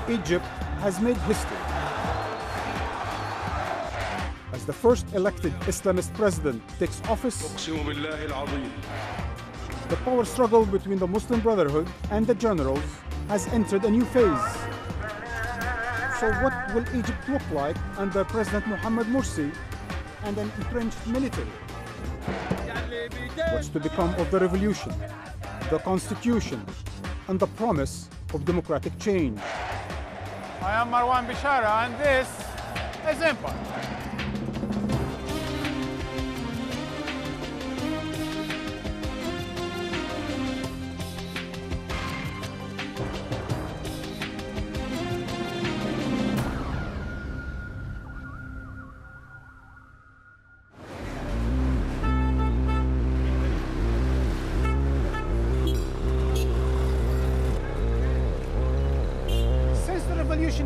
Egypt has made history. As the first elected Islamist president takes office, the power struggle between the Muslim Brotherhood and the generals has entered a new phase. So what will Egypt look like under President Mohammed Morsi and an entrenched military? What's to become of the revolution, the constitution, and the promise of democratic change? I am Marwan Bishara, and this is Empire.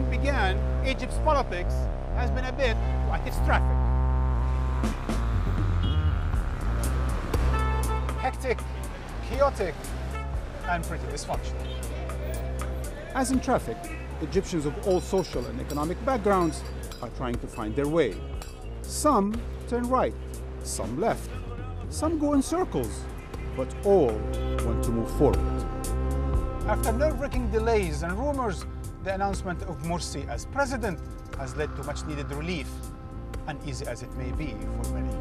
Began, Egypt's politics has been a bit like its traffic. Hectic, chaotic, and pretty dysfunctional. As in traffic, Egyptians of all social and economic backgrounds are trying to find their way. Some turn right, some left, some go in circles, but all want to move forward. After nerve-wracking delays and rumors, the announcement of Morsi as president has led to much-needed relief, uneasy as it may be for many.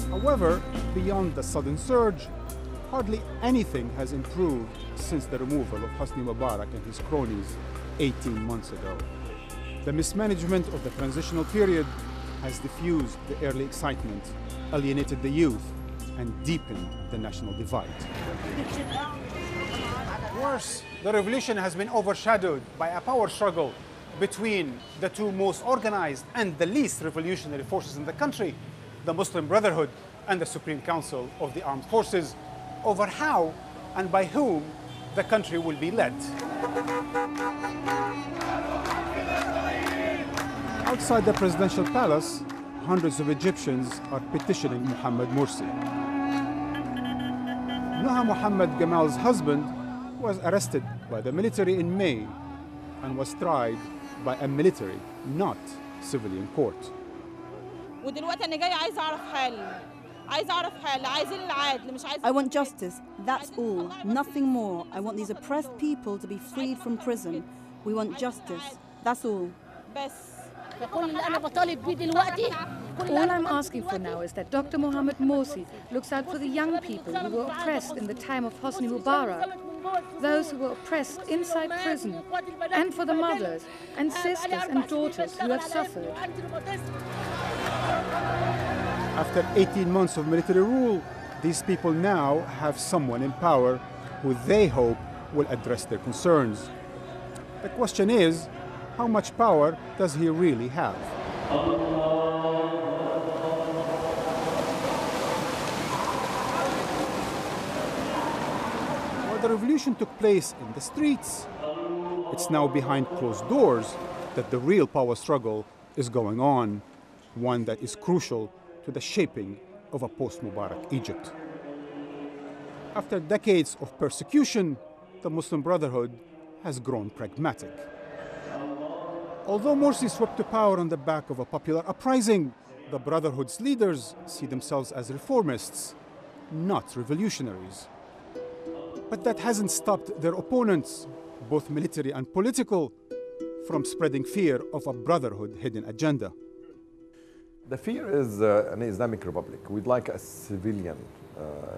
However, beyond the sudden surge, hardly anything has improved since the removal of Hosni Mubarak and his cronies 18 months ago. The mismanagement of the transitional period has diffused the early excitement, alienated the youth, and deepened the national divide. Worse, the revolution has been overshadowed by a power struggle between the two most organized and the least revolutionary forces in the country, the Muslim Brotherhood and the Supreme Council of the Armed Forces, over how and by whom the country will be led. Outside the presidential palace, hundreds of Egyptians are petitioning Mohammed Morsi. Noha Mohammed Gamal's husband was arrested by the military in May and was tried by a military, not civilian court. I want justice, that's all, nothing more. I want these oppressed people to be freed from prison. We want justice, that's all. All I'm asking for now is that Dr. Mohammed Morsi looks out for the young people who were oppressed in the time of Hosni Mubarak, those who were oppressed inside prison, and for the mothers and sisters and daughters who have suffered. After 18 months of military rule, these people now have someone in power who they hope will address their concerns. The question is, how much power does he really have? While the revolution took place in the streets, it's now behind closed doors that the real power struggle is going on, one that is crucial to the shaping of a post-Mubarak Egypt. After decades of persecution, the Muslim Brotherhood has grown pragmatic. Although Morsi swept to power on the back of a popular uprising, the Brotherhood's leaders see themselves as reformists, not revolutionaries. But that hasn't stopped their opponents, both military and political, from spreading fear of a Brotherhood hidden agenda. The fear is an Islamic Republic. We'd like a civilian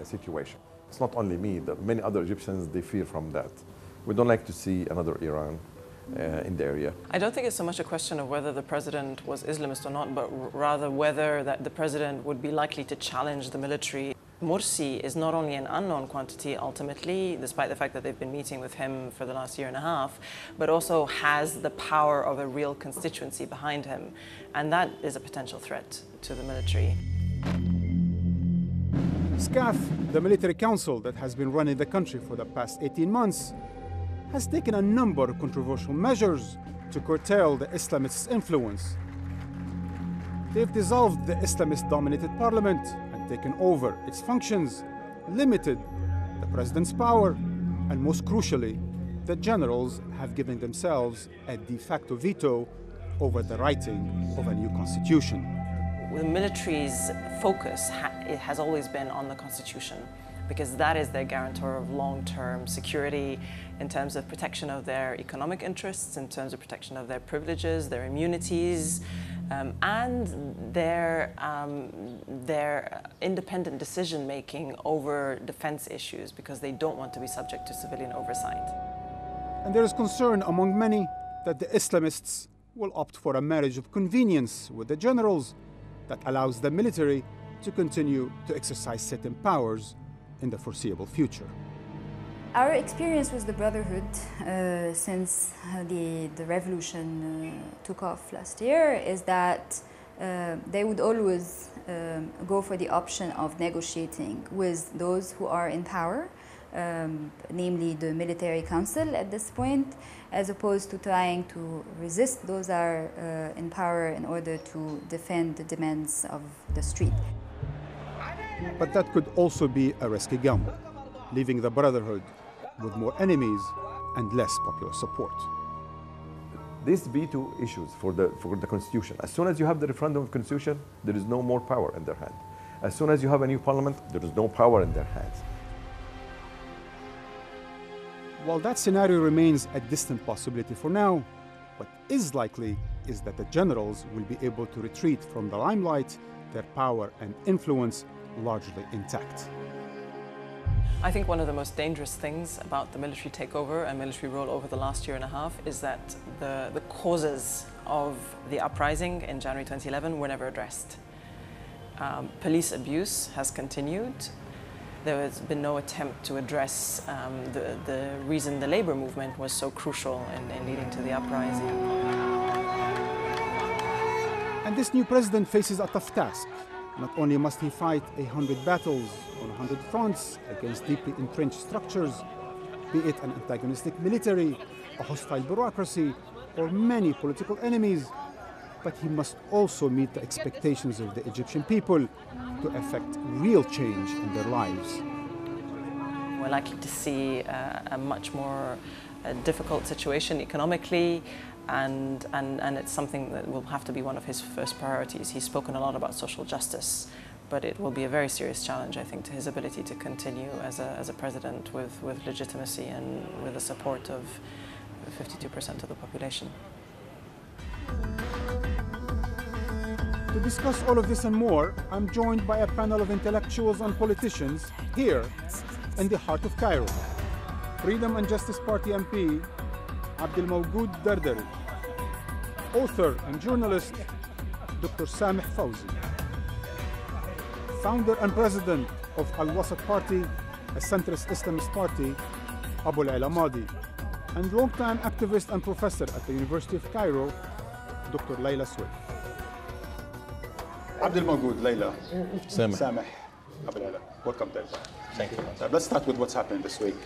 situation. It's not only me, many other Egyptians, they fear from that. We don't like to see another Iran in the area. I don't think it's so much a question of whether the president was Islamist or not, but rather whether that the president would be likely to challenge the military. Morsi is not only an unknown quantity ultimately, despite the fact that they've been meeting with him for the last year and a half, but also has the power of a real constituency behind him. And that is a potential threat to the military. SCAF, the military council that has been running the country for the past 18 months, has taken a number of controversial measures to curtail the Islamists' influence. They've dissolved the Islamist-dominated parliament and taken over its functions, limited the president's power, and most crucially, the generals have given themselves a de facto veto over the writing of a new constitution. The military's focus it has always been on the constitution, because that is their guarantor of long-term security in terms of protection of their economic interests, in terms of protection of their privileges, their immunities, and their independent decision-making over defense issues, because they don't want to be subject to civilian oversight. And there is concern among many that the Islamists will opt for a marriage of convenience with the generals that allows the military to continue to exercise certain powers in the foreseeable future. Our experience with the Brotherhood since the revolution took off last year is that they would always go for the option of negotiating with those who are in power, namely the military council at this point, as opposed to trying to resist those who are in power in order to defend the demands of the street. But that could also be a risky gamble, leaving the Brotherhood with more enemies and less popular support. These veto issues for the constitution, as soon as you have the referendum of constitution, there is no more power in their hand. As soon as you have a new parliament, there is no power in their hands. While that scenario remains a distant possibility for now, what is likely is that the generals will be able to retreat from the limelight, their power and influence largely intact. I think one of the most dangerous things about the military takeover and military rule over the last year and a half is that the causes of the uprising in January 2011 were never addressed. Police abuse has continued. There has been no attempt to address the reason the labor movement was so crucial in leading to the uprising. And this new president faces a tough task. Not only must he fight 100 battles on 100 fronts against deeply entrenched structures, be it an antagonistic military, a hostile bureaucracy, or many political enemies, but he must also meet the expectations of the Egyptian people to effect real change in their lives. We're likely to see a much more difficult situation economically, and it's something that will have to be one of his first priorities. He's spoken a lot about social justice, but it will be a very serious challenge, I think, to his ability to continue as a president with legitimacy and with the support of 52% of the population. To discuss all of this and more, I'm joined by a panel of intellectuals and politicians here in the heart of Cairo. Freedom and Justice Party MP, Abdelmawgoud Dardari. Author and journalist, Dr. Sameh Fawzi. Founder and president of Al-Wasat Party, a centrist Islamist party, Abu al-Ala Madi. And longtime activist and professor at the University of Cairo, Dr. Layla Swift. Abdelmawgoud, Layla, Sameh, Abu al-Ala. Welcome, Layla. Thank you. Let's start with what's happened this week.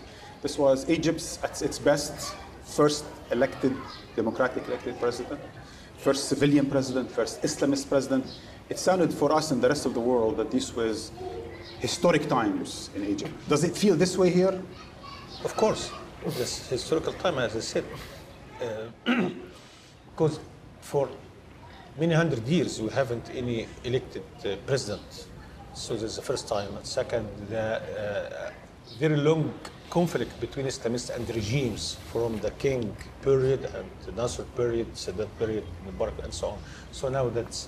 This was Egypt's, at its best, first elected, democratic elected president, first civilian president, first Islamist president. It sounded for us and the rest of the world that this was historic times in Egypt. Does it feel this way here? Of course, this historical time, as I said, because for many hundred years we haven't any elected president. So this is the first time. And second, the very long conflict between Islamists and regimes from the King period and the Nasser period, Sadat period, Mubarak, and so on. So now that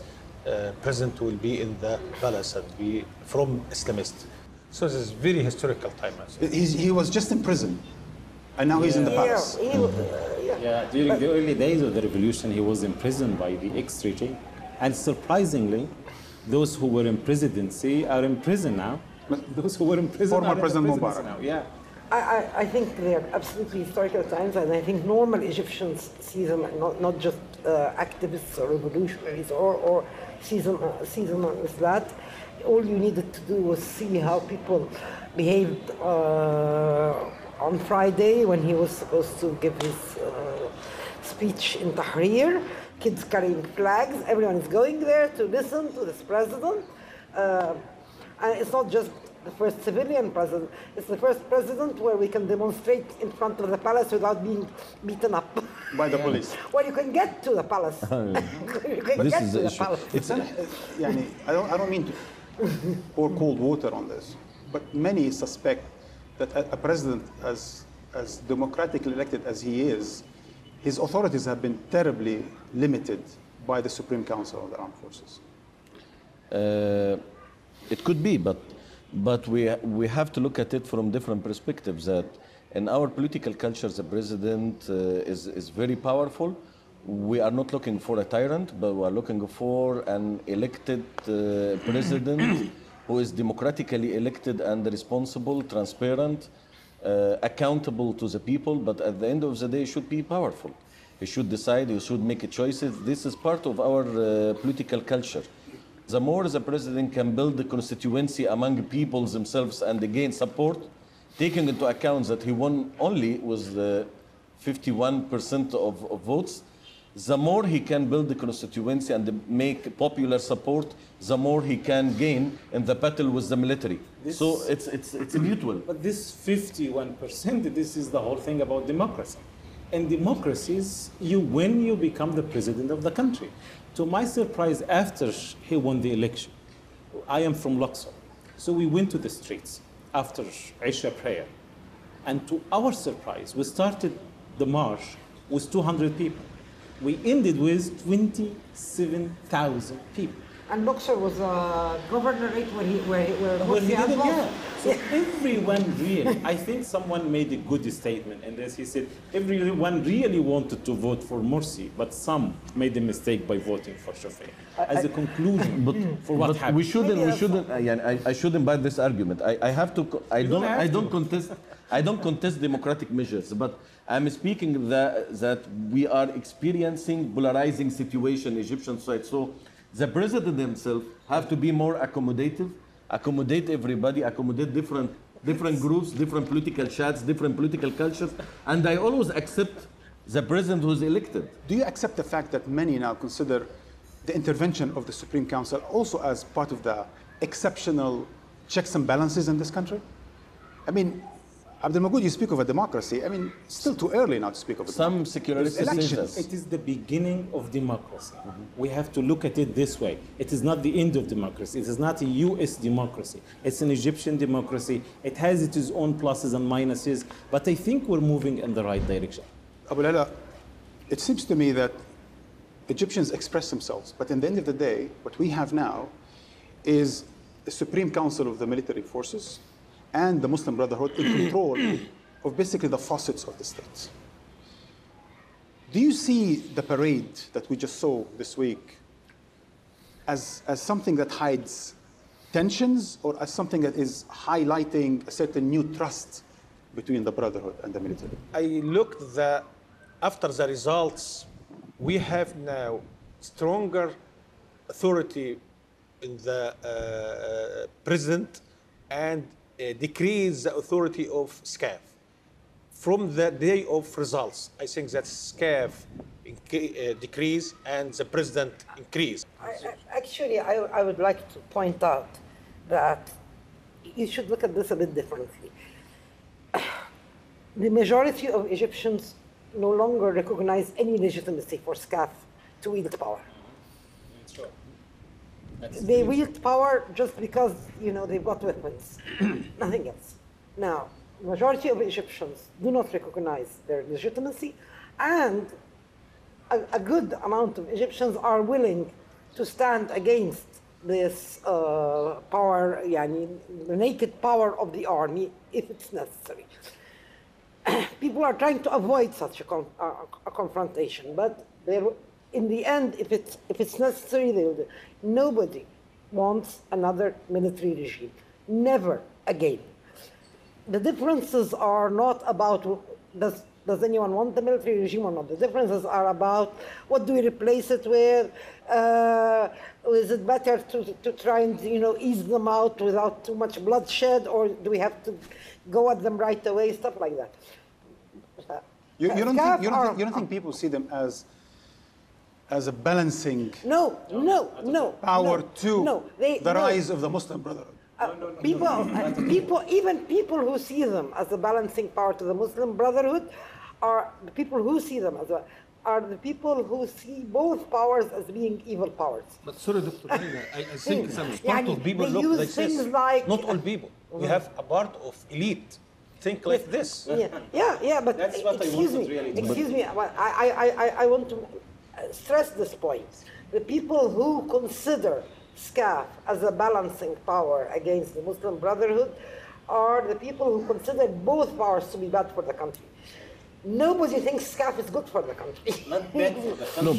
president will be in the palace and be from Islamist. So this is very historical time. He was just in prison, and now he's in the palace. During the early days of the revolution, he was imprisoned by the ex-regime. And surprisingly, those who were in presidency are in prison now. Those who were in prison Former President Mubarak. now. Yeah. I think they are absolutely historical times, and I think normal Egyptians see them not just activists or revolutionaries or see them as that. All you needed to do was see how people behaved on Friday when he was supposed to give his speech in Tahrir. Kids carrying flags, everyone is going there to listen to this president. And it's not just the first civilian president. It's the first president where we can demonstrate in front of the palace without being beaten up by the police. Well, you can get to the palace. You can This get is to the the issue. palace. I don't mean to pour cold water on this, but many suspect that a president as democratically elected as he is, his authorities have been terribly limited by the Supreme Council of the Armed Forces. It could be, but we have to look at it from different perspectives. That in our political culture, the president is very powerful. We are not looking for a tyrant, but we are looking for an elected president who is democratically elected and responsible, transparent, accountable to the people, but at the end of the day, should be powerful. He should decide, he should make choices. This is part of our political culture. The more the president can build the constituency among people themselves and gain support, taking into account that he won only with 51% of votes, the more he can build the constituency and make popular support, the more he can gain in the battle with the military. So it's mutual. But this 51%, this is the whole thing about democracy. In democracies, you win, you become the president of the country. To my surprise, after he won the election, I am from Luxor, so we went to the streets after Isha prayer. And to our surprise, we started the march with 200 people. We ended with 27,000 people. And Luxor was a governorate where Well, he Morsi did it, was. yeah. So everyone really, I think someone made a good statement in this. He said everyone really wanted to vote for Morsi, but some made a mistake by voting for Shafii. As a conclusion for what happened. We shouldn't. I shouldn't buy this argument. I don't contest democratic measures, but I'm speaking that we are experiencing polarizing situation in Egyptian society. So the president himself have to be more accommodative, accommodate everybody, accommodate different groups, different political shades, different political cultures, and I always accept the president who's elected. Do you accept the fact that many now consider the intervention of the Supreme Council also as part of the exceptional checks and balances in this country? I mean, Abdel Magoud, you speak of a democracy. I mean, it's still too early now to speak of a Some secularists say that. It is the beginning of democracy. We have to look at it this way. It is not the end of democracy. It is not a US democracy. It's an Egyptian democracy. It has its own pluses and minuses, but I think we're moving in the right direction. Abu Lala, it seems to me that Egyptians express themselves, but in the end of the day, what we have now is the Supreme Council of the military forces and the Muslim Brotherhood in control of basically the faucets of the state. Do you see the parade that we just saw this week as something that hides tensions or as something that is highlighting a certain new trust between the Brotherhood and the military? I looked after the results, we have now stronger authority in the president and decrease the authority of SCAF. From the day of results, I think that SCAF decrease and the president increase. I would like to point out that you should look at this a bit differently. The majority of Egyptians no longer recognize any legitimacy for SCAF to wield power. That's right. They wield power just because, they've got weapons, nothing else. Now, the majority of Egyptians do not recognize their legitimacy, and a good amount of Egyptians are willing to stand against this power, the naked power of the army, if it's necessary. People are trying to avoid such a confrontation, but in the end, if it's necessary, they will do. Nobody wants another military regime. Never again. The differences are not about does anyone want the military regime or not. The differences are about what do we replace it with? Is it better to try and ease them out without too much bloodshed, or do we have to go at them right away? Stuff like that. You don't think people see them as a balancing power to the rise of the Muslim Brotherhood? Even people who see them as a balancing power to the Muslim Brotherhood are the people who see them as are the people who see both powers as being evil powers. But sorry, Dr. Lina, I think some part of people they look use like things this. like Not all people. We have a part of elite think like this. But That's what excuse me, I want to stress this point. The people who consider SCAF as a balancing power against the Muslim Brotherhood are the people who consider both powers to be bad for the country. Nobody thinks SCAF is good for the country. Not bad for the country.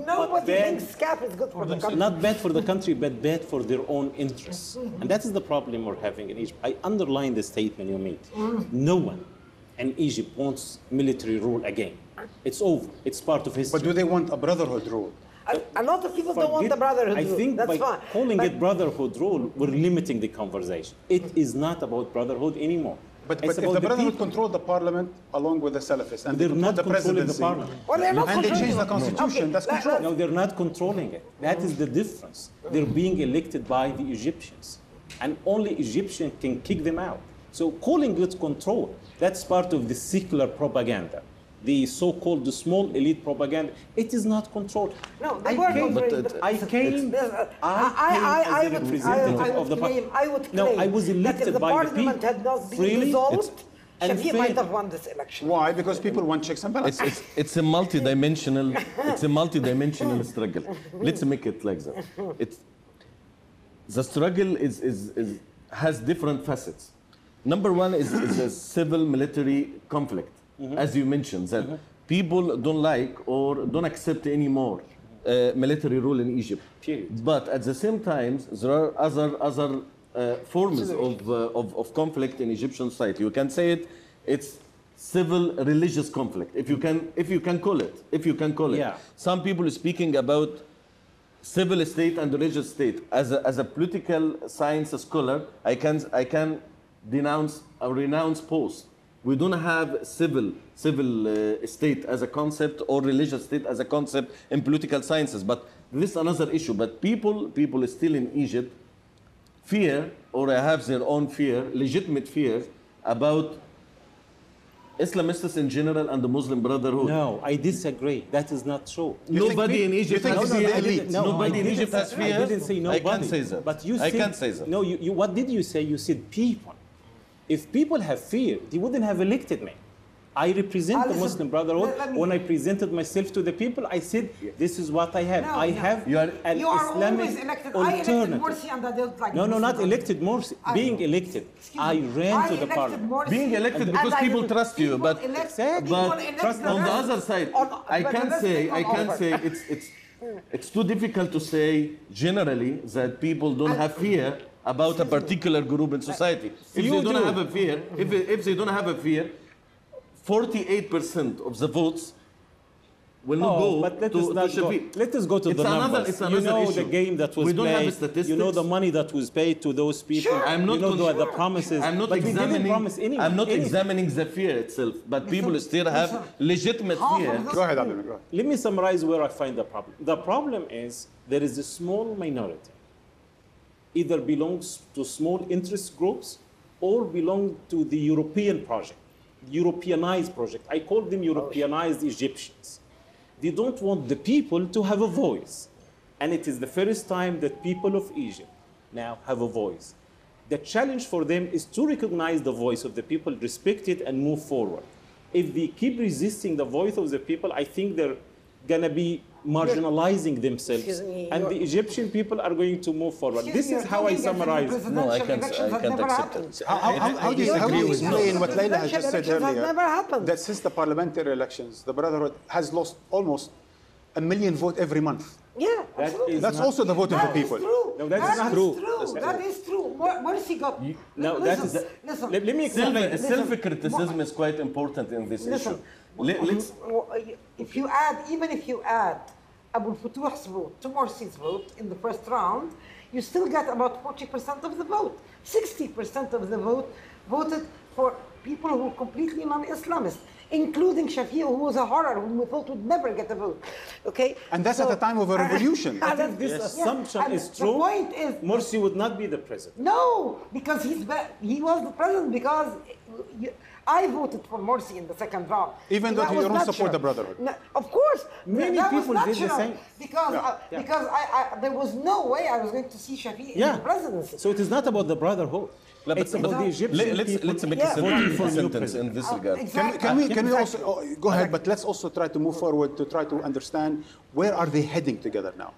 No, but Nobody thinks SCAF is good for the country. Not bad for the country, but bad for their own interests. And that is the problem we're having in Egypt. I underline the statement you made. No one in Egypt wants military rule again. It's over. It's part of history. But do they want a brotherhood rule? A lot of people don't want the brotherhood I rule. think That's by fine. calling it brotherhood rule, we're limiting the conversation. It is not about brotherhood anymore. But if the Brotherhood controlled the parliament along with the Salafists, and they're not the controlling presidency, the parliament. Well, they're not and they changed the controlling it. constitution, Okay, that's control. No, they're not controlling it. That is the difference. They're being elected by the Egyptians, and only Egyptians can kick them out. So calling it control, that's part of the secular propaganda. The so-called the small elite propaganda, it is not controlled. No, they were controlling. I came as a representative of the parliament. I would claim No, I was elected that if the by the parliament people. had not been Freely, dissolved, and Shafiq fair. might have won this election. Why? Because people want checks and balances. it's a multi-dimensional struggle. Let's make it like that. The struggle has different facets. Number one is a civil-military conflict, as you mentioned, that people don't like or don't accept anymore military rule in Egypt. Period. But at the same time, there are other forms of conflict in Egyptian society. You can say it's civil-religious conflict, if you can call it. Yeah. Some people are speaking about civil state and religious state. As a political science scholar, I can renounce both. We don't have civil state as a concept or religious state as a concept in political sciences. But this is another issue. But people still in Egypt fear or have their own fear, legitimate fear about Islamists in general and the Muslim Brotherhood. No, I disagree. That is not true. Nobody in Egypt has fear. Nobody in Egypt has fear. I didn't say nobody. I can't say that. But you I said, can't say that. No, what did you say? You said people. If people have fear, they wouldn't have elected me. I represent the Muslim Brotherhood. When I presented myself to the people, I said, this is what I have. I have an Islamic alternative. No, not elected Morsi. Being elected. I ran to the parliament. Being elected because people trust you, but on the other side, I can't say it's too difficult to say generally that people don't have fear about a particular group in society. If they don't have a fear, if they don't have a fear, 48% of the votes will not go to Shafiq. Let us go to the numbers. It's another you know issue. the game that was we don't played. Have statistics. You know the money that was paid to those people. Sure. I'm not the promises. I'm not but examining. we didn't promise anyone. I'm not anything. examining the fear itself, but people still have legitimate fear. Go ahead, Abdul. Go ahead. Let me summarize where I find the problem. The problem is there is a small minority, either belongs to small interest groups or belong to the European project, Europeanized project. I call them Europeanized Egyptians. They don't want the people to have a voice. And it is the first time that people of Egypt now have a voice. The challenge for them is to recognize the voice of the people, respect it, and move forward. If they keep resisting the voice of the people, I think they're going to be marginalizing themselves. And the Egyptian people are going to move forward. This is how I summarize. No, I can't accept it. How do you explain what Layla has just said earlier? Never happened. That since the parliamentary elections, the Brotherhood has lost almost 1 million votes every month. Yeah, absolutely. That's also the vote of the people. No, that is not true. That is true. Morsi got. No, that is. Let me explain. Self-criticism is quite important in this issue. Even if you add Abu Futuh's vote to Morsi's vote in the first round, you still get about 40% of the vote. 60% of the vote voted for people who were completely non-Islamist, including Shafiq, who was a horror, whom we thought would never get a vote. Okay? And that's at the time of a revolution. If this assumption is true, the point is, Morsi would not be the president. no, because he was the president because I voted for Morsi in the second round. Even though That you was don't natural. support the Brotherhood. No, of course. Many that was people did the natural same. Because there was no way I was going to see Shafiq in the presidency. So it is not about the Brotherhood. It's about the Egyptian people. Let's make a sentence in this regard. Exactly. Can we also, go ahead, but let's also try to move forward to try to understand where are they heading together now?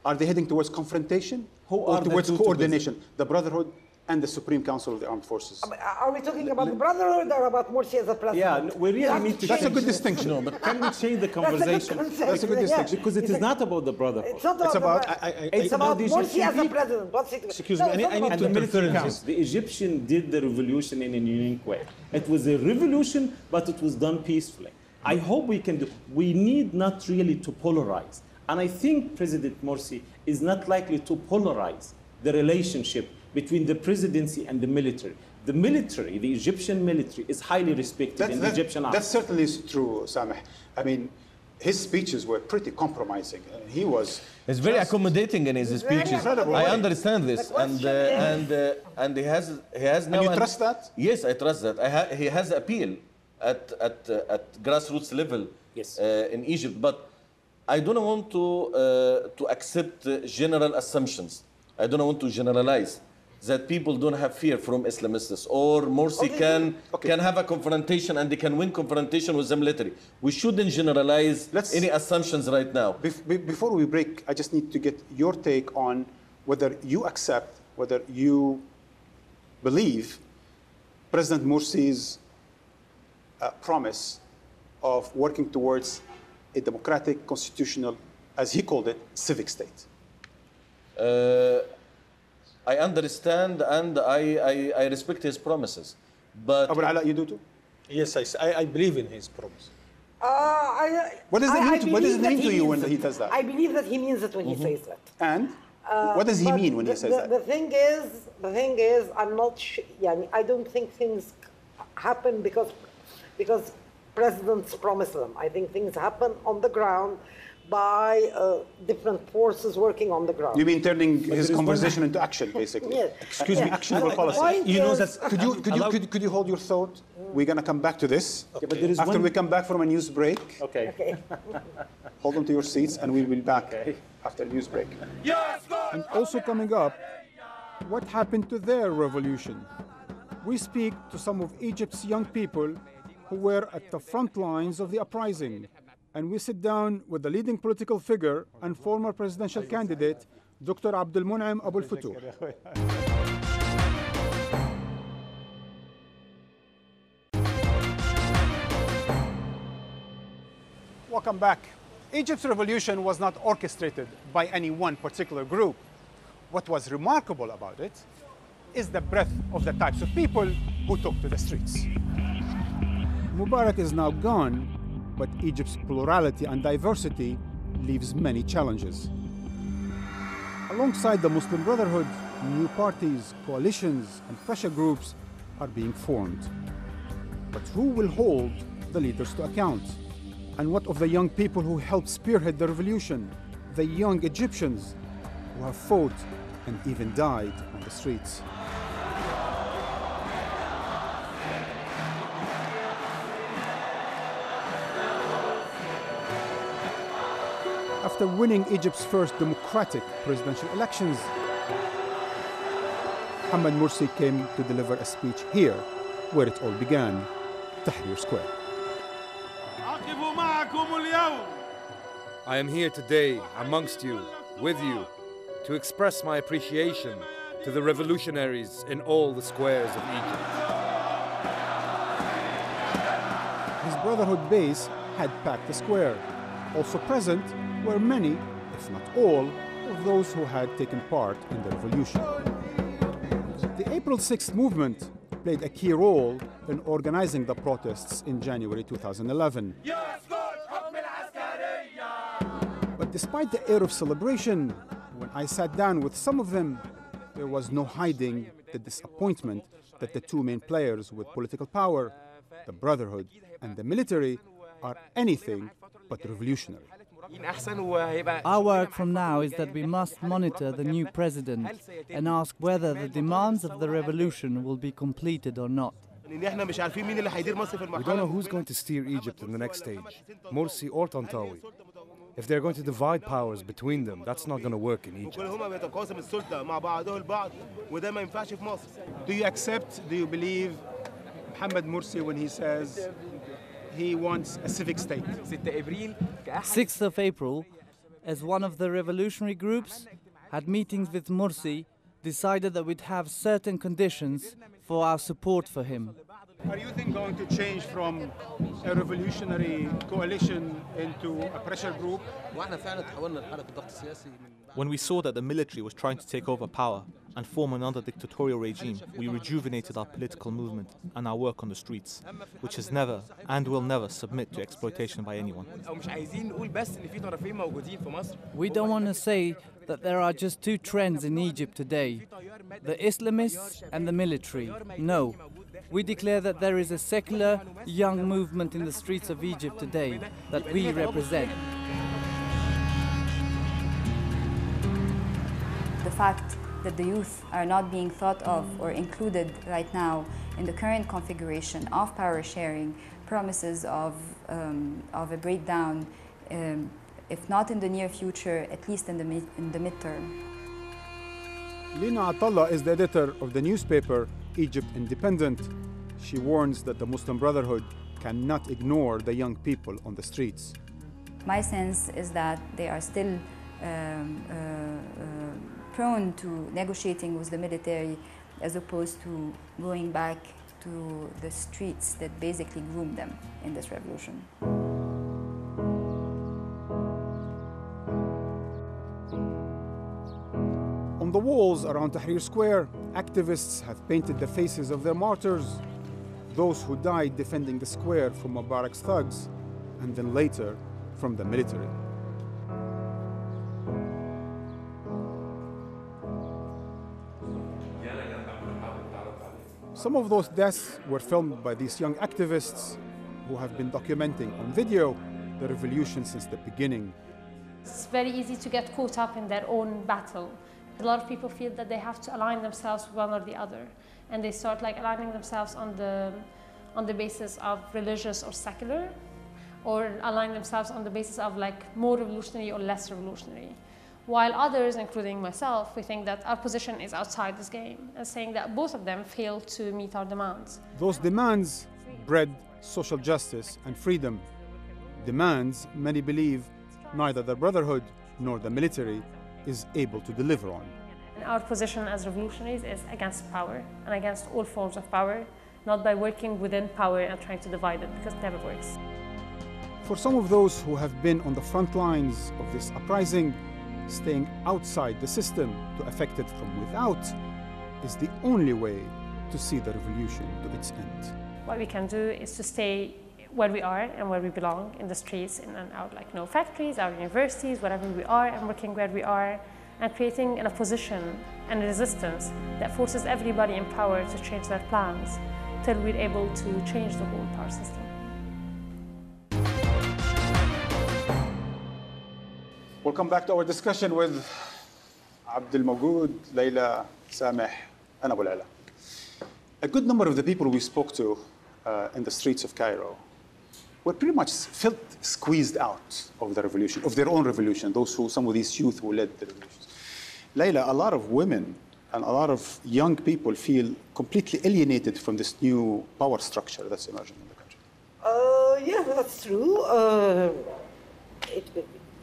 Are they heading towards confrontation or towards coordination? The Brotherhood and the Supreme Council of the Armed Forces. Are we talking about the Brotherhood or about Morsi as a president? Yeah, we really need to That's a change good this. distinction. No, but can we change the conversation? That's a good distinction. Because it is not about the Brotherhood. It's not It's about the Morsi Egyptian as a people. president. What's it? Excuse No, me, it's not I need about to the military military council. The Egyptian did the revolution in a unique way. It was a revolution, but it was done peacefully. I hope we can do. We need not really to polarize. And I think President Morsi is not likely to polarize the relationship between the presidency and the military. The military, the Egyptian military, is highly respected in the Egyptian army. That certainly is true, Sameh. I mean, his speeches were pretty compromising. He was... He's very accommodating in his speeches. Incredible. I understand this, and he has now. And you trust that? Yes, I trust that. He has appeal at grassroots level in Egypt, but I don't want to accept general assumptions. I don't want to generalize that people don't have fear from Islamists, or Morsi can have a confrontation and they can win confrontation with the military. We shouldn't generalize any assumptions right now. Before we break, I just need to get your take on whether you accept, whether you believe President Morsi's promise of working towards a democratic, constitutional, as he called it, civic state. I understand and I respect his promises, but Abu Ala, you do too? Yes, I believe in his promise. What does it mean to you when he does that? I believe that he means it when he says that. And what does he mean when he says that? The thing is, I'm not. I don't think things happen because presidents promise them. I think things happen on the ground by different forces working on the ground. You mean turning his conversation into action, basically? Yes. Excuse me, actionable policy. You know that. Could you hold your thought? We're going to come back to this. Okay, but there is after we come back from a news break. Okay. Hold on to your seats, and we will be back after the news break. And also coming up, what happened to their revolution? We speak to some of Egypt's young people who were at the front lines of the uprising. And we sit down with the leading political figure and former presidential candidate, Dr. Abdul Mun'im Abul Futuh. Welcome back. Egypt's revolution was not orchestrated by any one particular group. What was remarkable about it is the breadth of the types of people who took to the streets. Mubarak is now gone, but Egypt's plurality and diversity leaves many challenges. Alongside the Muslim Brotherhood, new parties, coalitions, and pressure groups are being formed. But who will hold the leaders to account? And what of the young people who helped spearhead the revolution, the young Egyptians who have fought and even died on the streets? After winning Egypt's first democratic presidential elections, Mohamed Morsi came to deliver a speech here, where it all began, Tahrir Square. I am here today amongst you, with you, to express my appreciation to the revolutionaries in all the squares of Egypt. His Brotherhood base had packed the square. Also present were many, if not all, of those who had taken part in the revolution. The April 6th movement played a key role in organizing the protests in January 2011. But despite the air of celebration, when I sat down with some of them, there was no hiding the disappointment that the two main players with political power, the Brotherhood and the military, are anything but revolutionary. Our work from now is that we must monitor the new president and ask whether the demands of the revolution will be completed or not. We don't know who's going to steer Egypt in the next stage, Morsi or Tantawi. If they're going to divide powers between them, that's not going to work in Egypt. Do you accept, do you believe Mohamed Morsi when he says he wants a civic state? 6th of April, as one of the revolutionary groups had meetings with Morsi, decided that we'd have certain conditions for our support for him. Are you then going to change from a revolutionary coalition into a pressure group? When we saw that the military was trying to take over power and form another dictatorial regime, we rejuvenated our political movement and our work on the streets, which has never and will never submit to exploitation by anyone. We don't want to say that there are just two trends in Egypt today, the Islamists and the military. No, we declare that there is a secular, young movement in the streets of Egypt today that we represent. The fact that the youth are not being thought of or included right now in the current configuration of power sharing promises of a breakdown, if not in the near future, at least in the midterm. Lina Atallah is the editor of the newspaper Egypt Independent. She warns that the Muslim Brotherhood cannot ignore the young people on the streets. My sense is that they are still prone to negotiating with the military as opposed to going back to the streets that basically groomed them in this revolution. On the walls around Tahrir Square, activists have painted the faces of their martyrs, those who died defending the square from Mubarak's thugs, and then later from the military. Some of those deaths were filmed by these young activists who have been documenting on video the revolution since the beginning. It's very easy to get caught up in their own battle. A lot of people feel that they have to align themselves with one or the other, and they start aligning themselves on the basis of religious or secular, or align themselves on the basis of more revolutionary or less revolutionary. While others, including myself, we think that our position is outside this game, and saying that both of them fail to meet our demands. Those demands bred social justice and freedom. Demands many believe neither the Brotherhood nor the military is able to deliver on. And our position as revolutionaries is against power and against all forms of power, not by working within power and trying to divide it, because it never works. For some of those who have been on the front lines of this uprising, staying outside the system to affect it from without is the only way to see the revolution to its end. What we can do is to stay where we are and where we belong, in the streets, in and out, no factories, our universities, wherever we are, and working where we are, and creating an opposition and a resistance that forces everybody in power to change their plans till we're able to change the whole power system. Welcome back to our discussion with Abdel Mawgoud, Layla, Sameh, and Abu Layla. A good number of the people we spoke to in the streets of Cairo were pretty much felt squeezed out of the revolution, of their own revolution, some of these youth who led the revolutions. Layla, a lot of women and a lot of young people feel completely alienated from this new power structure that's emerging in the country. Yeah, that's true.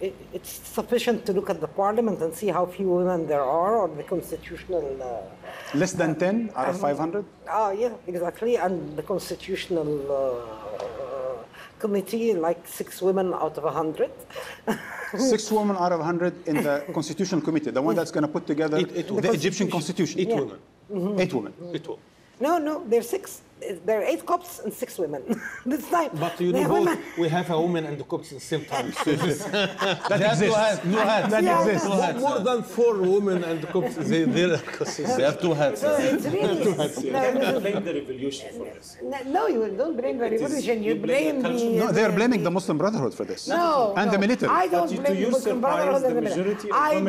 It's sufficient to look at the parliament and see how few women there are, or the constitutional... Less than 10 out of 500? Yeah, exactly. And the constitutional committee, 6 women out of 100. 6 women out of 100 in the constitutional committee, the one that's going to put together the Egyptian constitution. 8 women. 8 women. No, they're 6. There are 8 Copts and 6 women this time. But you know, both, we have a woman and the Copts at the same time. So that exists. No hats. That exists. No hats. More than 4 women and the Copts. They have 2 hats. So it's really, 2 hats. Can you blame the revolution for this? No, you don't blame the revolution. You blame the... No, they're blaming the Muslim Brotherhood for this. No, and the military. I don't blame the Muslim Brotherhood and the military. I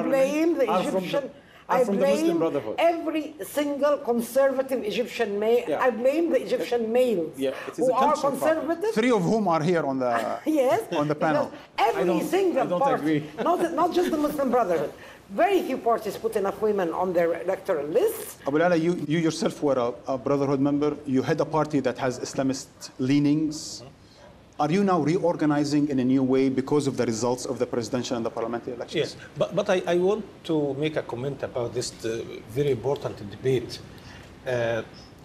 blame the Egyptian... I blame every single conservative Egyptian male. Yeah. I blame the Egyptian males who are conservative. 3 of whom are here on the on the panel. Every single party, not just the Muslim Brotherhood. Very few parties put enough women on their electoral lists. Abu Ala, you yourself were a Brotherhood member. You head a party that has Islamist leanings. Are you now reorganizing in a new way because of the results of the presidential and the parliamentary elections? Yes, but I want to make a comment about this very important debate.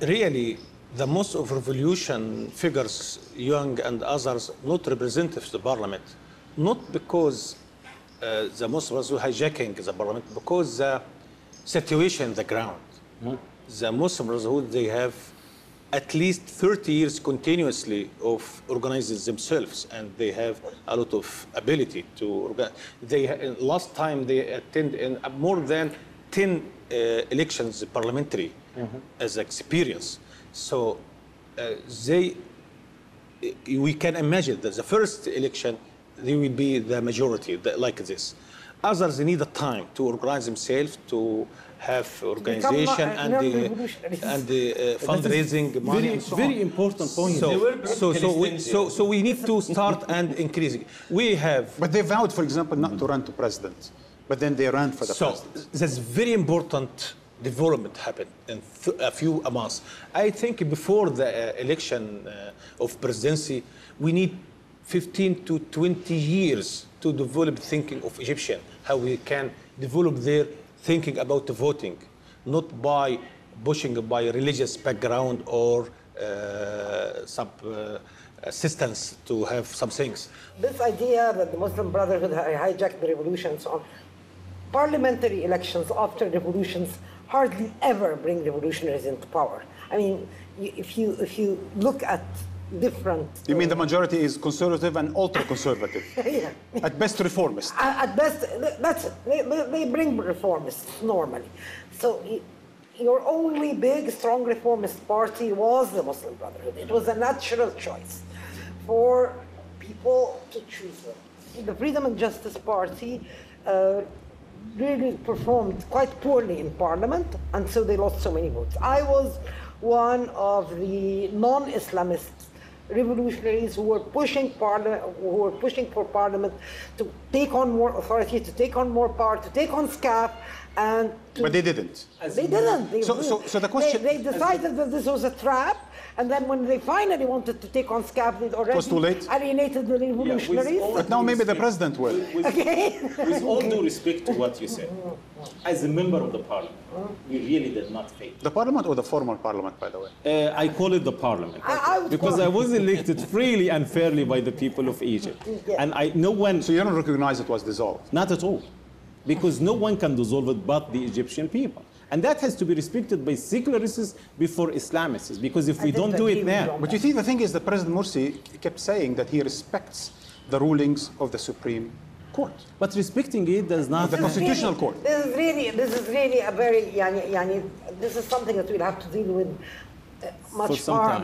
Really, the most of revolution figures, Young and others, not representative of the parliament, not because the Muslims were hijacking the parliament, because the situation on the ground. The Muslims, they have at least 30 years continuously of organizing themselves, and they have a lot of ability to organize. Last time they attended more than 10 elections parliamentary as experience. So we can imagine that the first election, they will be the majority like this. Others need a time to organize themselves, to have organization and fundraising money and so very on. important point. So we need to start and increasing. We have... But they vowed, for example, not to run to president, but then they ran for the president. So that's very important development happened in a few months. I think before the election of presidency, we need 15 to 20 years to develop thinking of Egyptian, how we can develop their thinking about the voting, not by pushing by religious background or some assistance to have some things. This idea that the Muslim Brotherhood hijacked the revolution and so on, parliamentary elections after revolutions hardly ever bring revolutionaries into power. I mean, if you look at different... You mean the majority is conservative and ultra-conservative? Yeah. At best reformist? At best, that's it. They bring reformists normally. So your only big, strong reformist party was the Muslim Brotherhood. It was a natural choice for people to choose them. The Freedom and Justice Party really performed quite poorly in parliament, and so they lost so many votes. I was one of the non-Islamist revolutionaries who were pushing for parliament to take on more authority, to take on more power, to take on SCAF, and but they didn't. They didn't. So the question... They decided that this was a trap, and then when they finally wanted to take on SCAF, they'd already was too late. alienated the revolutionaries. But now maybe the president will. With all due respect to what you said, as a member of the parliament, you really did not fail. The parliament or the former parliament, by the way? I call it the parliament because I was elected freely and fairly by the people of Egypt, and no one. So you don't recognize it was dissolved? Not at all, because no one can dissolve it but the Egyptian people. And that has to be respected by secularists before Islamists, because if we don't do it now... But you see, the thing is that President Morsi kept saying that he respects the rulings of the Supreme Court. But respecting it does not... The Constitutional Court. This is really a very... this is something that we'll have to deal with much far,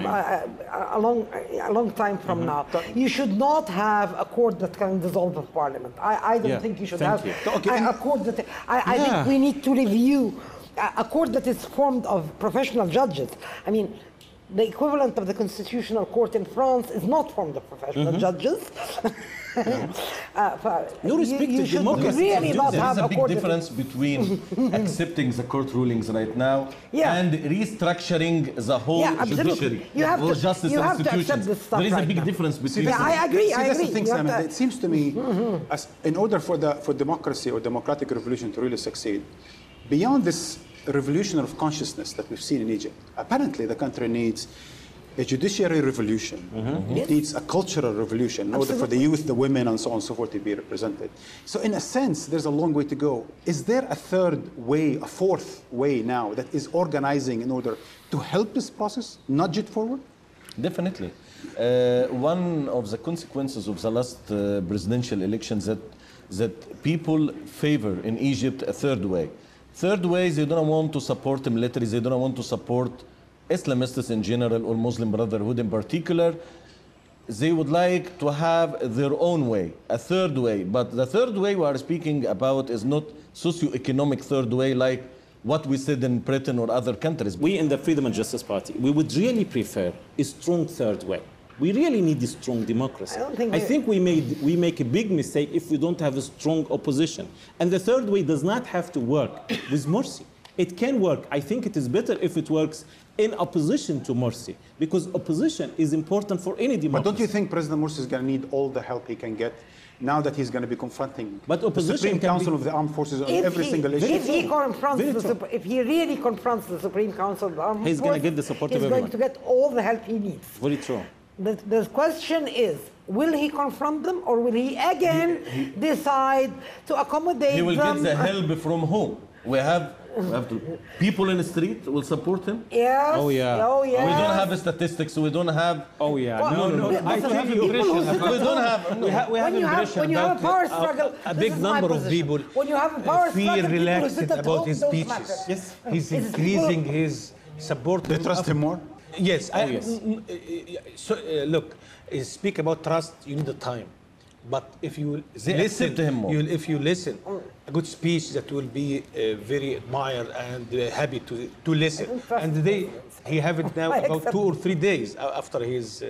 a long time from now. You should not have a court that can dissolve a parliament. I don't think you should have a court that... I think we need to review a court that is formed of professional judges. I mean, the equivalent of the Constitutional Court in France is not formed of professional judges. No respect to democracy. Really not there have is a big court difference between accepting the court rulings right now and restructuring the whole judiciary, the whole justice institutions. There is a big difference between them. I agree. That's the thing, Sam. It seems to me, in order for democracy or democratic revolution to really succeed, beyond this revolution of consciousness that we've seen in Egypt, apparently the country needs a judiciary revolution needs a cultural revolution in order for the youth, the women, and so on and so forth to be represented. So in a sense, there's a long way to go. Is there a third way, a fourth way now that is organizing in order to help this process, nudge it forward? Definitely. One of the consequences of the last presidential elections that people favor in Egypt a third way. Third way is they don't want to support the military, they don't want to support Islamists in general or Muslim Brotherhood in particular. They would like to have their own way, a third way. But the third way we are speaking about is not socio-economic third way like what we said in Britain or other countries. We in the Freedom and Justice Party, we would really prefer a strong third way. We really need a strong democracy. I think we make a big mistake if we don't have a strong opposition. And the third way does not have to work with Morsi. It can work. I think it is better if it works in opposition to Morsi, because opposition is important for any democracy. But don't you think President Morsi is going to need all the help he can get now that he's going to be confronting the Supreme Council of the Armed Forces on every single issue? If he really confronts the Supreme Council of the Armed Forces, he's going to get the support of everyone. He's going to get all the help he needs. Very true. The question is, will he confront them, or will he again decide to accommodate them? He will get the help from whom? We have people in the street will support him. Yes. Oh yeah. Oh yeah. We don't have statistics, so we don't have. Oh yeah. No. I have impression. We don't have. We have impression when you have a power struggle, a big number of people when you have a power feel struggle, relaxed about his don't speeches. matter. Yes. He's increasing his support. They trust him more? Yes. Yes. Look, speak about trust, you need the time. But if you listen to him more. If you listen, a good speech that will be very admired and happy to listen. And he have it now about 2 or 3 days after he's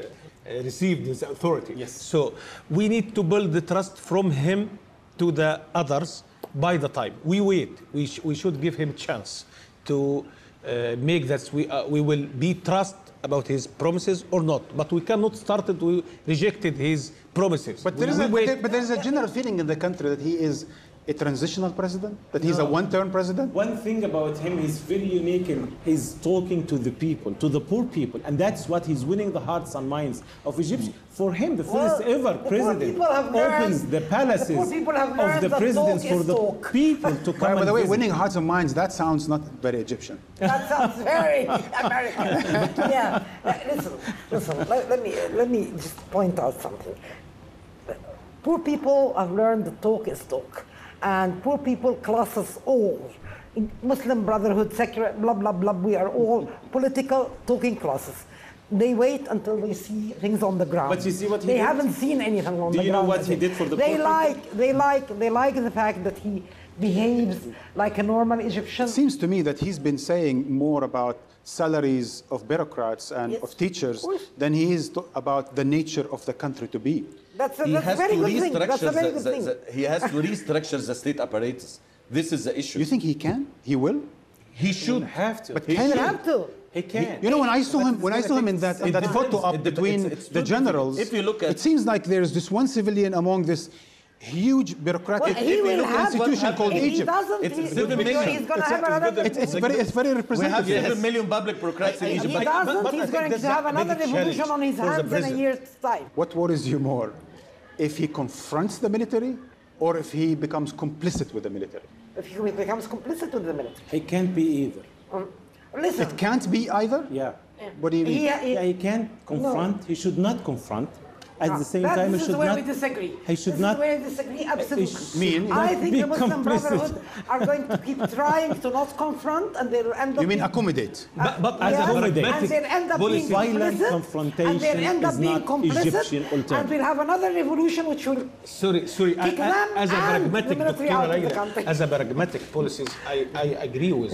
received his authority. Yes. So we need to build the trust from him to the others by the time. We wait. We should give him a chance to make that we will be trust about his promises or not. But we cannot start it. We rejected his promises. But there is a general feeling in the country that he is a transitional president, that he's a one-term president. One thing about him, he's very unique in he's talking to the people, to the poor people, and that's what he's winning the hearts and minds of Egyptians. For him, the first ever president opens the palaces of the presidents for the people to come. By the way, visit. winning hearts and minds, that sounds not very Egyptian. That sounds very American. Yeah. Listen. Let me just point out something. Poor people have learned that talk is talk. And poor people class us all. Muslim Brotherhood, secular, blah, blah, blah. We are all political talking classes. They wait until they see things on the ground. But you see what he did? They did? haven't seen anything on the ground. Do you know what he did for the poor people? They like the fact that he behaves like a normal Egyptian. It seems to me that he's been saying more about salaries of bureaucrats and of teachers than he is about the nature of the country to be. That's a very good thing. That's a very good thing. He has to restructure the state apparatus. This is the issue. You think he can? He will? He should have to. But can he? Have to. He can. You know, when I saw him in that photo op between the generals, if you look at, it seems like there's this one civilian among this huge bureaucratic institution called Egypt. He's going to have another. It's very representative. We have 7 million public bureaucrats in Egypt. He doesn't. He's going to have another revolution on his hands in a year's time. What worries you more? If he confronts the military or if he becomes complicit with the military? If he becomes complicit with the military. He can't be either. Listen. It can't be either? Yeah. What do you mean? He can't confront. No. He should not confront. At the same time, he should not. This is where we disagree. He should this not. Is where we disagree. Absolutely. I think the Muslim Brotherhood are going to keep trying to not confront, and they'll end up. You mean accommodate? But as a pragmatic policy, violent confrontation is not Egyptian alternative. And we'll have another revolution which will. Sorry. Kick them as a pragmatic, as a pragmatic policies, I agree with.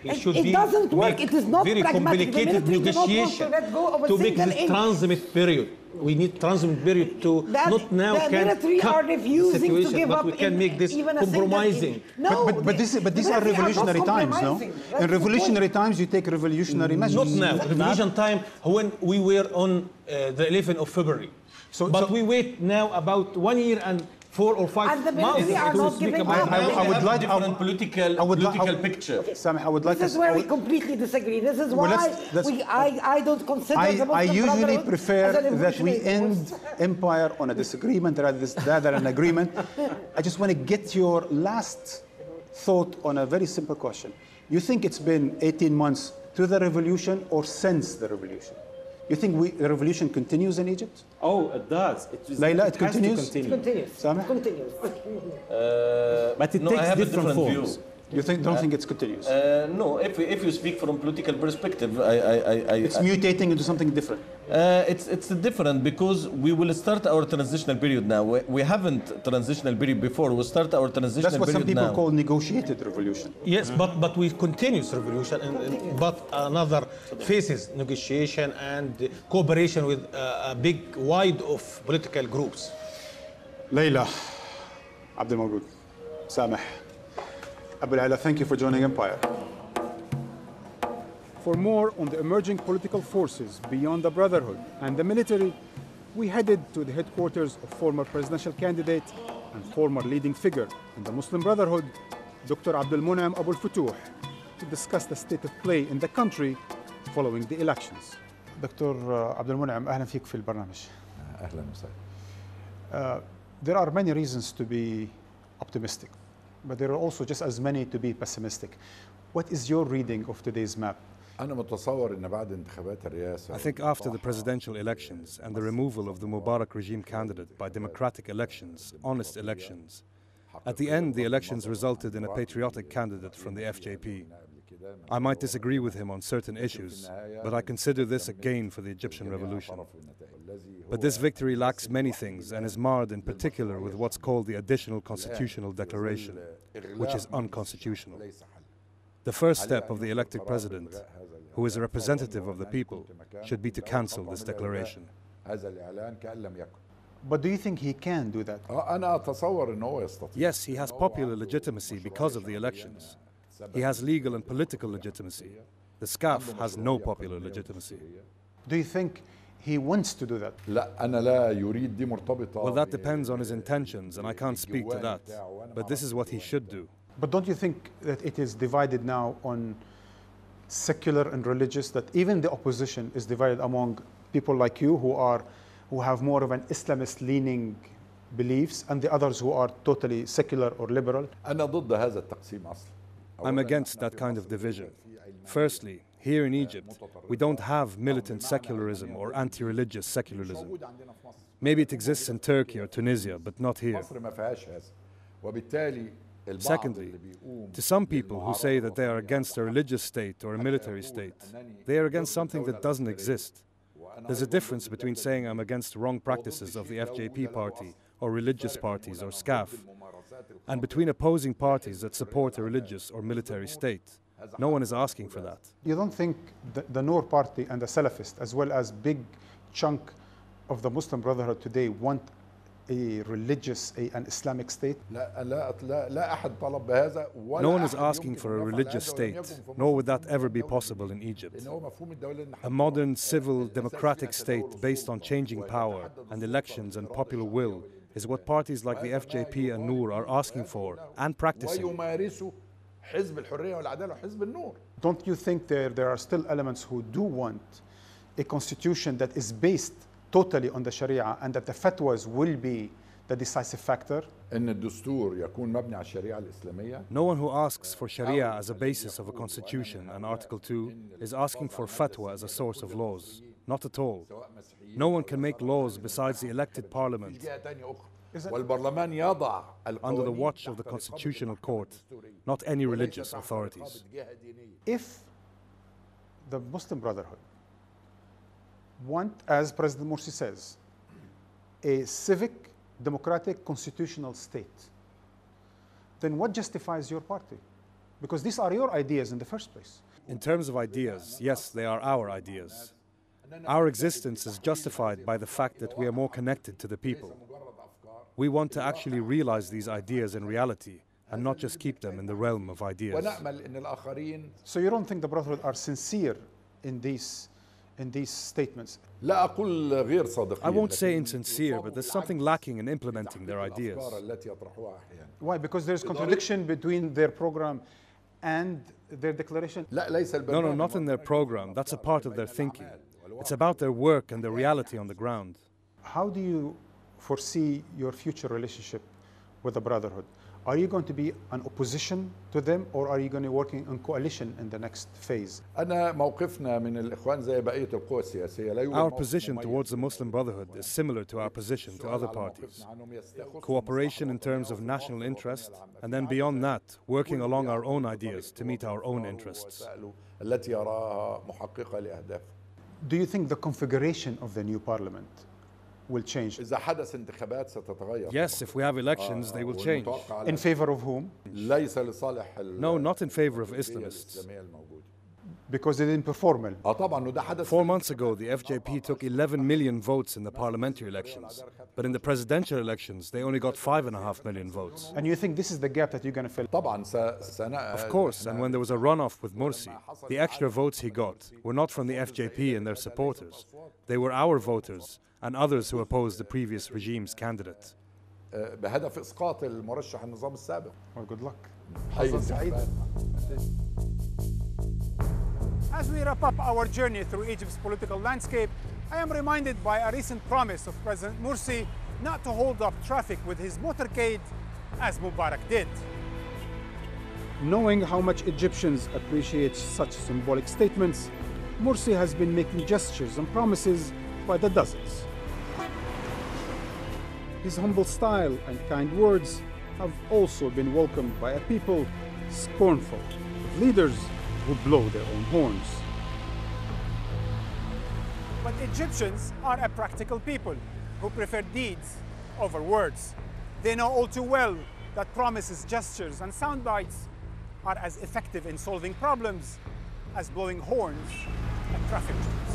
It doesn't work. It is not very complicated negotiation to make this transit period. We need transit period to not now the military are refusing to give up. But we can make this compromising. But these are revolutionary times, no? In revolutionary times, you take revolutionary measures. Not now. Revolution time when we were on the 11th of February. But we wait now about 1 year and 4 or 5 And the months military are to not speak giving about up. it. I would like different political picture. Samih, I would like This is where we completely disagree. This is Well, why let's- I don't consider the Muslim I usually Brotherhood prefer as an that we evolutionary end force. empire on a disagreement rather than an agreement. I just want to get your last thought on a very simple question. You think it's been 18 months to the revolution or since the revolution? You think the revolution continues in Egypt? Oh, it does. Layla, it has to continues? continue. It continues. Samih? It continues. But it No, I takes have a different different forms. view. You don't think it continues? No, if you speak from political perspective, It's mutating into something different. It's different because we will start our transitional period now. We haven't transitional period before. We'll start our transitional That's what period some people now. call negotiated revolution. Yes, but we continuous revolution, but another phases, negotiation and cooperation with a big wide of political groups. Layla, Abdul Mawgood, Samih, Abu Ala, thank you for joining Empire. For more on the emerging political forces beyond the Brotherhood and the military, we headed to the headquarters of former presidential candidate and former leading figure in the Muslim Brotherhood, Dr. Abdul Mun'im Abu al-Futuh, to discuss the state of play in the country following the elections. Dr. Abdul Mun'im, أهلا فيك في البرنامج. أهلا وسهلا. There are many reasons to be optimistic, but there are also just as many to be pessimistic. What is your reading of today's map? أنا متصور إن بعد انتخابات الرئاسة. I think after the presidential elections and the removal of the Mubarak regime candidate by democratic elections, honest elections, at the end the elections resulted in a patriotic candidate from the FJP. I might disagree with him on certain issues, but I consider this a gain for the Egyptian revolution. But this victory lacks many things and is marred in particular with what's called the Additional Constitutional Declaration, which is unconstitutional. The first step of the elected president, who is a representative of the people, should be to cancel this declaration. But do you think he can do that? أنا أتصور إنه هو يستطيع. Yes, he has popular legitimacy because of the elections. He has legal and political legitimacy. The SCAF has no popular legitimacy. Do you think he wants to do that? لا أنا لا يريد دي مرتبطة. Well, that depends on his intentions, and I can't speak to that. But this is what he should do. But don't you think that it is divided now on secular and religious, that even the opposition is divided among people like you who have more of an Islamist leaning beliefs and the others who are totally secular or liberal? أنا ضد هذا التقسيم أصلا. I'm against that kind of division. Firstly, here in Egypt, we don't have militant secularism or anti-religious secularism. Maybe it exists in Turkey or Tunisia, but not here. مصر ما فيهاش هذا. وبالتالي Secondly, to some people who say that they are against a religious state or a military state, they are against something that doesn't exist. There's a difference between saying I'm against wrong practices of the FJP party or religious parties or SCAF, and between opposing parties that support a religious or military state. No one is asking for that. You don't think the Nour party and the Salafist, as well as big chunk of the Muslim Brotherhood today, want a religious, an Islamic state? No one is asking for a religious state, nor would that ever be possible in Egypt. A modern, civil, democratic state based on changing power and elections and popular will is what parties like the FJP and Nour are asking for and practicing. Don't you think there are still elements who do want a constitution that is based totally on the Sharia and that the fatwas will be the decisive factor? No one who asks for Sharia as a basis of a constitution and Article 2 is asking for fatwa as a source of laws. Not at all. No one can make laws besides the elected parliament under the watch of the Constitutional Court, not any religious authorities. If the Muslim Brotherhood want, as President Morsi says, a civic, democratic, constitutional state, then what justifies your party? Because these are your ideas in the first place. In terms of ideas, yes, they are our ideas. Our existence is justified by the fact that we are more connected to the people. We want to actually realize these ideas in reality and not just keep them in the realm of ideas. So you don't think the Brotherhood are sincere in these in these statements? I won't say insincere, but there's something lacking in implementing their ideas. Why? Because there's contradiction between their program and their declaration? No, not in their program. That's a part of their thinking. It's about their work and the reality on the ground. How do you foresee your future relationship with the Brotherhood? Are you going to be an opposition to them, or are you going to be working in coalition in the next phase? Our position towards the Muslim Brotherhood is similar to our position to other parties. Cooperation in terms of national interest, and then beyond that, working along our own ideas to meet our own interests. Do you think the configuration of the new parliament will change? Yes, if we have elections, they will change. In favor of whom? No, not in favor of Islamists. Because they didn't perform well. 4 months ago, the FJP took 11 million votes in the parliamentary elections. But in the presidential elections, they only got 5.5 million votes. And you think this is the gap that you're going to fill? Of course, and when there was a runoff with Morsi, the extra votes he got were not from the FJP and their supporters. They were our voters and others who opposed the previous regime's candidate. Well, good luck. As we wrap up our journey through Egypt's political landscape, I am reminded by a recent promise of President Morsi not to hold up traffic with his motorcade as Mubarak did. Knowing how much Egyptians appreciate such symbolic statements, Morsi has been making gestures and promises by the dozens. His humble style and kind words have also been welcomed by a people scornful of leaders who blow their own horns. But Egyptians are a practical people who prefer deeds over words. They know all too well that promises, gestures, and sound bites are as effective in solving problems as blowing horns at traffic jams.